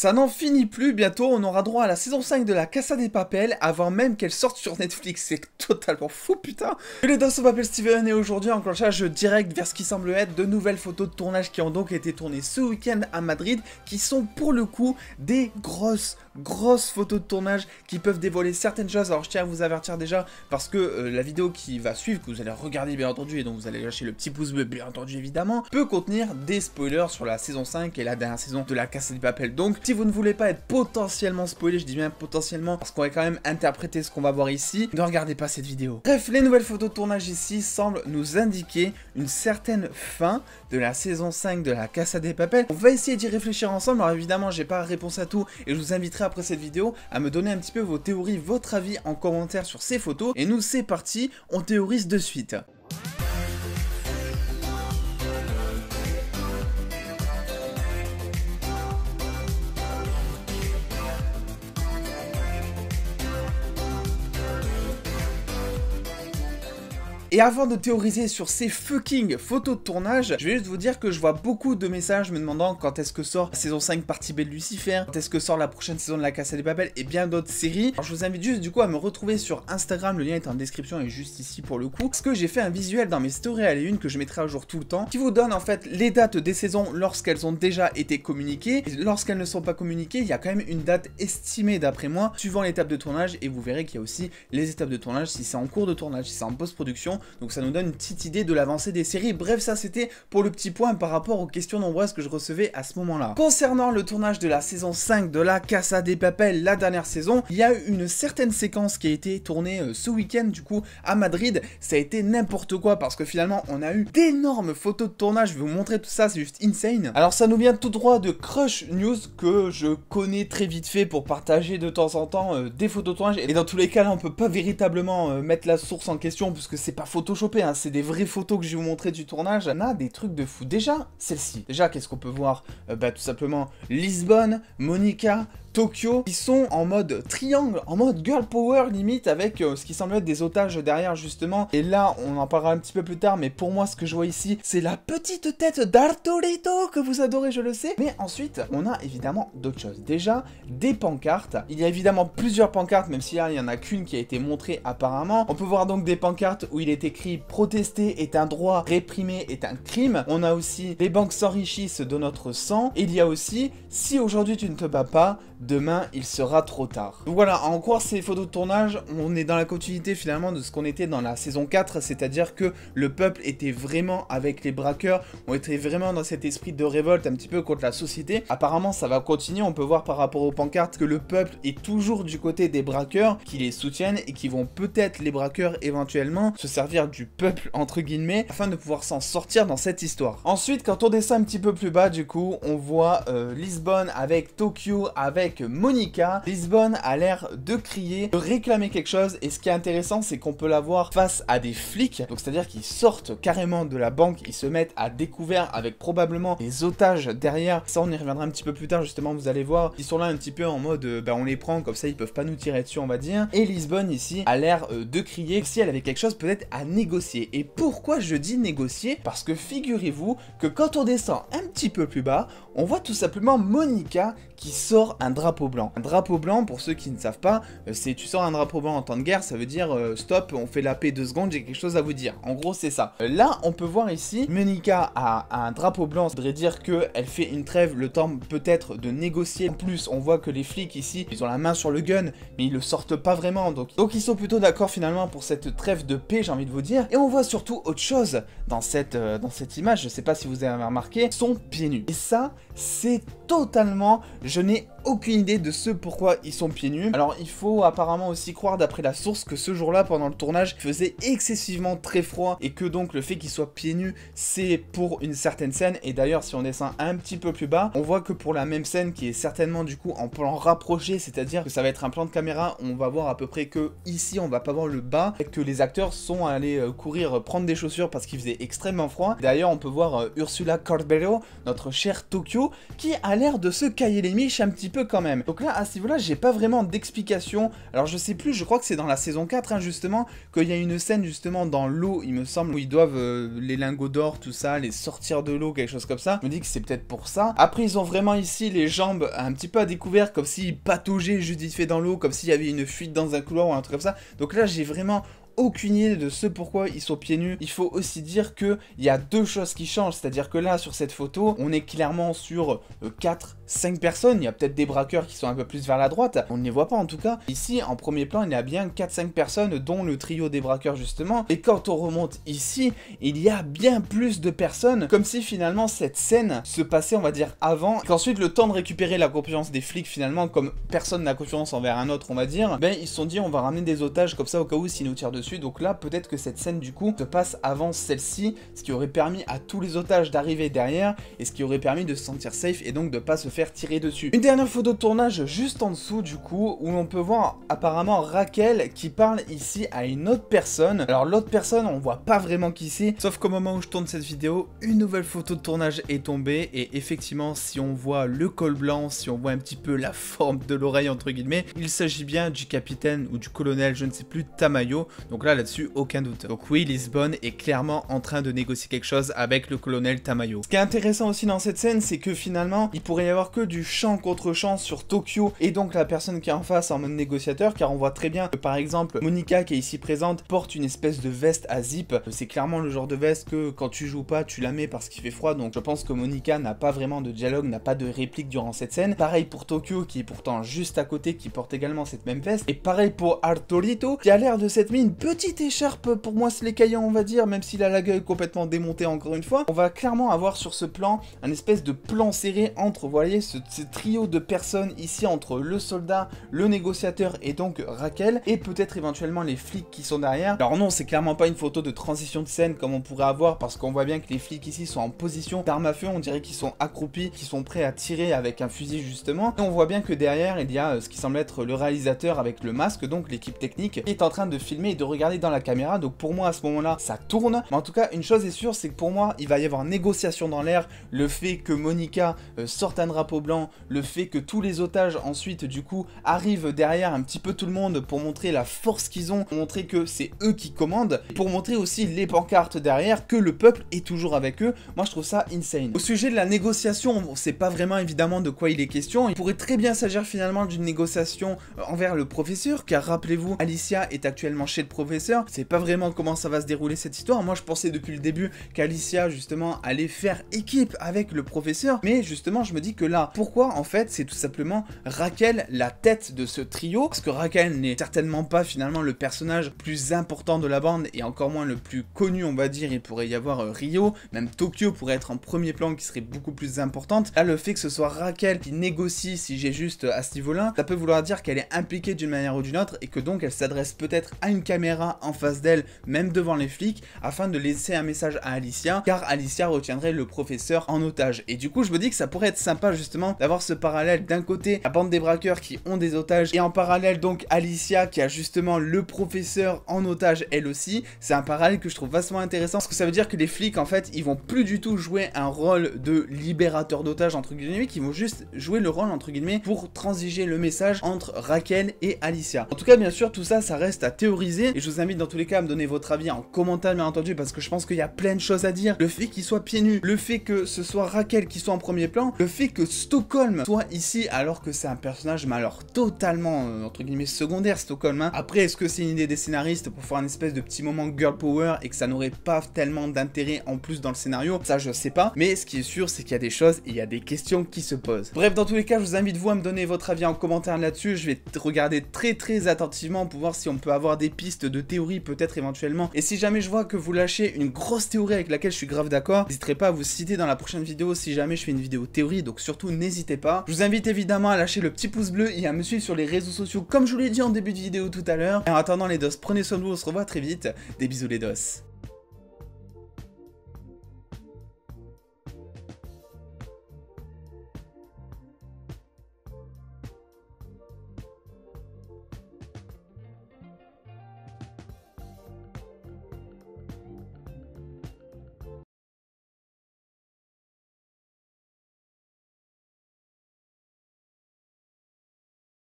Ça n'en finit plus, bientôt on aura droit à la saison 5 de la Casa de Papel avant même qu'elle sorte sur Netflix, c'est totalement fou putain. Les deux se m'appelle Steven et aujourd'hui enclenchage direct vers ce qui semble être de nouvelles photos de tournage qui ont donc été tournées ce week-end à Madrid, qui sont pour le coup des grosses photos de tournage qui peuvent dévoiler certaines choses. Alors je tiens à vous avertir déjà parce que la vidéo qui va suivre, que vous allez regarder bien entendu et donc vous allez lâcher le petit pouce bleu bien entendu évidemment, peut contenir des spoilers sur la saison 5 et la dernière saison de la Casa de Papel. Donc si vous ne voulez pas être potentiellement spoilé, je dis bien potentiellement parce qu'on va quand même interpréter ce qu'on va voir ici, ne regardez pas cette vidéo. Bref, les nouvelles photos de tournage ici semblent nous indiquer une certaine fin de la saison 5 de la Casa de Papel. On va essayer d'y réfléchir ensemble. Alors évidemment j'ai pas réponse à tout et je vous inviterai après cette vidéo à me donner un petit peu vos théories, votre avis en commentaire sur ces photos. Et nous c'est parti, on théorise de suite. Et avant de théoriser sur ces fucking photos de tournage, je vais juste vous dire que je vois beaucoup de messages me demandant quand est-ce que sort la saison 5 partie B de Lucifer, quand est-ce que sort la prochaine saison de la Casa de Papel et bien d'autres séries. Alors je vous invite juste du coup à me retrouver sur Instagram, le lien est en description et juste ici pour le coup, parce que j'ai fait un visuel dans mes stories à la une que je mettrai à jour tout le temps, qui vous donne en fait les dates des saisons lorsqu'elles ont déjà été communiquées. Et lorsqu'elles ne sont pas communiquées, il y a quand même une date estimée d'après moi, suivant l'étape de tournage, et vous verrez qu'il y a aussi les étapes de tournage, si c'est en cours de tournage, si c'est en post-production. Donc ça nous donne une petite idée de l'avancée des séries. Bref, ça c'était pour le petit point par rapport aux questions nombreuses que je recevais à ce moment-là. Concernant le tournage de la saison 5 de la Casa de Papel, la dernière saison, il y a eu une certaine séquence qui a été tournée ce week-end du coup à Madrid. Ça a été n'importe quoi parce que finalement on a eu d'énormes photos de tournage. Je vais vous montrer tout ça, c'est juste insane. Alors ça nous vient tout droit de Crush News que je connais très vite fait pour partager de temps en temps des photos de tournage. Et dans tous les cas là on peut pas véritablement mettre la source en question puisque c'est pas photoshopé. C'est des vraies photos que je vais vous montrer du tournage. On a des trucs de fou. Déjà, celle-ci. Déjà, qu'est-ce qu'on peut voir? Tout simplement Lisbonne, Monica, Tokyo, qui sont en mode triangle, en mode girl power limite, avec ce qui semble être des otages derrière justement. Et là, on en parlera un petit peu plus tard, mais pour moi, ce que je vois ici, c'est la petite tête d'Arturito, que vous adorez, je le sais. Mais ensuite, on a évidemment d'autres choses. Déjà, des pancartes. Il y a évidemment plusieurs pancartes, même si là, il n'y en a qu'une qui a été montrée apparemment. On peut voir donc des pancartes où il est écrit « Protester est un droit, réprimer est un crime ». On a aussi « Les banques s'enrichissent de notre sang ». Et il y a aussi « Si aujourd'hui tu ne te bats pas, demain, il sera trop tard ». Donc voilà, en croire ces photos de tournage, on est dans la continuité finalement de ce qu'on était dans la saison 4, c'est-à-dire que le peuple était vraiment avec les braqueurs, on était vraiment dans cet esprit de révolte un petit peu contre la société. Apparemment, ça va continuer, on peut voir par rapport aux pancartes que le peuple est toujours du côté des braqueurs, qui les soutiennent et qui vont peut-être, les braqueurs, éventuellement, se servir du peuple, entre guillemets, afin de pouvoir s'en sortir dans cette histoire. Ensuite, quand on descend un petit peu plus bas, du coup, on voit Lisbonne avec Tokyo, avec Monica. Lisbonne a l'air de crier, de réclamer quelque chose, et ce qui est intéressant, c'est qu'on peut la voir face à des flics, donc c'est-à-dire qu'ils sortent carrément de la banque, ils se mettent à découvert avec probablement des otages derrière. Ça, on y reviendra un petit peu plus tard, justement, vous allez voir. Ils sont là un petit peu en mode, on les prend, comme ça, ils peuvent pas nous tirer dessus, on va dire. Et Lisbonne, ici, a l'air de crier si elle avait quelque chose peut-être à négocier. Et pourquoi je dis négocier? Parce que figurez-vous que quand on descend un petit peu plus bas, on voit tout simplement Monica qui sort un drapeau blanc. Un drapeau blanc, pour ceux qui ne savent pas, c'est tu sors un drapeau blanc en temps de guerre, ça veut dire stop, on fait la paix 2 secondes, j'ai quelque chose à vous dire. En gros, c'est ça. Là, on peut voir ici, Monica a un drapeau blanc, ça voudrait dire qu'elle fait une trêve, le temps peut-être de négocier. En plus, on voit que les flics ici, ils ont la main sur le gun, mais ils le sortent pas vraiment, donc ils sont plutôt d'accord finalement pour cette trêve de paix, j'ai envie de vous dire. Et on voit surtout autre chose dans cette image, je sais pas si vous avez remarqué, sont pieds nus. Et ça, c'est totalement, je n'ai aucune idée de ce pourquoi ils sont pieds nus. Alors il faut apparemment aussi croire d'après la source que ce jour-là pendant le tournage il faisait excessivement très froid et que donc le fait qu'ils soient pieds nus c'est pour une certaine scène. Et d'ailleurs si on descend un petit peu plus bas on voit que pour la même scène qui est certainement du coup en plan rapproché, c'est à dire que ça va être un plan de caméra, on va voir à peu près que ici on va pas voir le bas et que les acteurs sont allés courir prendre des chaussures parce qu'il faisait extrêmement froid. D'ailleurs on peut voir Ursula Corbello, notre chère Tokyo, qui a l'air de se cailler les miches un petit petit peu quand même. Donc là, à ce niveau-là, j'ai pas vraiment d'explication. Alors je sais plus, je crois que c'est dans la saison 4, hein, justement, qu'il y a une scène justement dans l'eau, il me semble, où ils doivent les lingots d'or, tout ça, les sortir de l'eau, quelque chose comme ça. Je me dis que c'est peut-être pour ça. Après, ils ont vraiment ici les jambes un petit peu à découvert, comme s'ils pataugeaient juste vite fait dans l'eau, comme s'il y avait une fuite dans un couloir ou un truc comme ça. Donc là, j'ai vraiment aucune idée de ce pourquoi ils sont pieds nus. Il faut aussi dire qu'il y a deux choses qui changent, c'est-à-dire que là, sur cette photo, on est clairement sur 4-5 personnes. Il y a peut-être des braqueurs qui sont un peu plus vers la droite, on ne les voit pas en tout cas. Ici, en premier plan, il y a bien 4-5 personnes, dont le trio des braqueurs justement. Et quand on remonte ici, il y a bien plus de personnes, comme si finalement cette scène se passait, on va dire, avant, qu'ensuite le temps de récupérer la confiance des flics finalement, comme personne n'a confiance envers un autre, on va dire, ben ils se sont dit on va ramener des otages comme ça au cas où s'ils nous tirent dessus. Donc là, peut-être que cette scène du coup se passe avant celle-ci, ce qui aurait permis à tous les otages d'arriver derrière et ce qui aurait permis de se sentir safe et donc de pas se faire tirer dessus. Une dernière photo de tournage juste en dessous du coup, où l'on peut voir apparemment Raquel qui parle ici à une autre personne. Alors l'autre personne, on voit pas vraiment qui c'est, sauf qu'au moment où je tourne cette vidéo, une nouvelle photo de tournage est tombée et effectivement, si on voit le col blanc, si on voit un petit peu la forme de l'oreille entre guillemets, il s'agit bien du capitaine ou du colonel, je ne sais plus, Tamayo. Donc là-dessus, aucun doute. Donc oui, Lisbonne est clairement en train de négocier quelque chose avec le colonel Tamayo. Ce qui est intéressant aussi dans cette scène, c'est que finalement, il pourrait y avoir que du champ contre champ sur Tokyo et donc la personne qui est en face en mode négociateur, car on voit très bien que par exemple, Monica qui est ici présente porte une espèce de veste à zip. C'est clairement le genre de veste que quand tu joues pas, tu la mets parce qu'il fait froid. Donc je pense que Monica n'a pas vraiment de dialogue, n'a pas de réplique durant cette scène. Pareil pour Tokyo qui est pourtant juste à côté, qui porte également cette même veste. Et pareil pour Arturito qui a l'air de s'être mis une petite écharpe, pour moi c'est l'écaillant on va dire, même s'il a la gueule complètement démontée encore une fois. On va clairement avoir sur ce plan un espèce de plan serré entre, vous voyez, ce trio de personnes ici, entre le soldat, le négociateur et donc Raquel, et peut-être éventuellement les flics qui sont derrière. Alors non, c'est clairement pas une photo de transition de scène comme on pourrait avoir, parce qu'on voit bien que les flics ici sont en position d'arme à feu, on dirait qu'ils sont accroupis, qu'ils sont prêts à tirer avec un fusil justement. Et on voit bien que derrière il y a ce qui semble être le réalisateur avec le masque, donc l'équipe technique, qui est en train de filmer et de regarder dans la caméra. Donc pour moi à ce moment-là ça tourne, mais en tout cas une chose est sûre, c'est que pour moi il va y avoir négociation dans l'air. Le fait que Monica sorte un drapeau blanc, le fait que tous les otages ensuite du coup arrivent derrière un petit peu tout le monde pour montrer la force qu'ils ont, pour montrer que c'est eux qui commandent, et pour montrer aussi les pancartes derrière que le peuple est toujours avec eux. Moi je trouve ça insane. Au sujet de la négociation, on sait pas vraiment évidemment de quoi il est question. Il pourrait très bien s'agir finalement d'une négociation envers le professeur, car rappelez-vous, Alicia est actuellement chez le professeur. C'est pas vraiment comment ça va se dérouler cette histoire. Moi je pensais depuis le début qu'Alicia justement allait faire équipe avec le professeur, mais justement je me dis que là, pourquoi en fait c'est tout simplement Raquel la tête de ce trio, parce que Raquel n'est certainement pas finalement le personnage plus important de la bande et encore moins le plus connu on va dire. Il pourrait y avoir Rio, même Tokyo pourrait être en premier plan qui serait beaucoup plus importante. Là le fait que ce soit Raquel qui négocie, si j'ai juste à ce niveau là, ça peut vouloir dire qu'elle est impliquée d'une manière ou d'une autre et que donc elle s'adresse peut-être à une caméra en face d'elle, même devant les flics, afin de laisser un message à Alicia, car Alicia retiendrait le professeur en otage. Et du coup je me dis que ça pourrait être sympa justement d'avoir ce parallèle, d'un côté la bande des braqueurs qui ont des otages et en parallèle donc Alicia qui a justement le professeur en otage elle aussi. C'est un parallèle que je trouve vachement intéressant, parce que ça veut dire que les flics en fait ils vont plus du tout jouer un rôle de libérateur d'otages entre guillemets, qui vont juste jouer le rôle entre guillemets pour transiger le message entre Raquel et Alicia. En tout cas bien sûr tout ça ça reste à théoriser et je vous invite dans tous les cas à me donner votre avis en commentaire bien entendu, parce que je pense qu'il y a plein de choses à dire. Le fait qu'il soit pieds nus, le fait que ce soit Raquel qui soit en premier plan, le fait que Stockholm soit ici alors que c'est un personnage mais alors totalement entre guillemets secondaire Stockholm hein. Après est-ce que c'est une idée des scénaristes pour faire un espèce de petit moment girl power et que ça n'aurait pas tellement d'intérêt en plus dans le scénario, ça je sais pas, mais ce qui est sûr c'est qu'il y a des choses et il y a des questions qui se posent. Bref, dans tous les cas je vous invite vous à me donner votre avis en commentaire là-dessus. Je vais regarder très attentivement pour voir si on peut avoir des pistes de théorie peut-être éventuellement, et si jamais je vois que vous lâchez une grosse théorie avec laquelle je suis grave d'accord, n'hésiterez pas à vous citer dans la prochaine vidéo si jamais je fais une vidéo théorie, donc surtout n'hésitez pas. Je vous invite évidemment à lâcher le petit pouce bleu et à me suivre sur les réseaux sociaux comme je vous l'ai dit en début de vidéo tout à l'heure. Et en attendant les dos, prenez soin de vous, on se revoit très vite, des bisous les dos.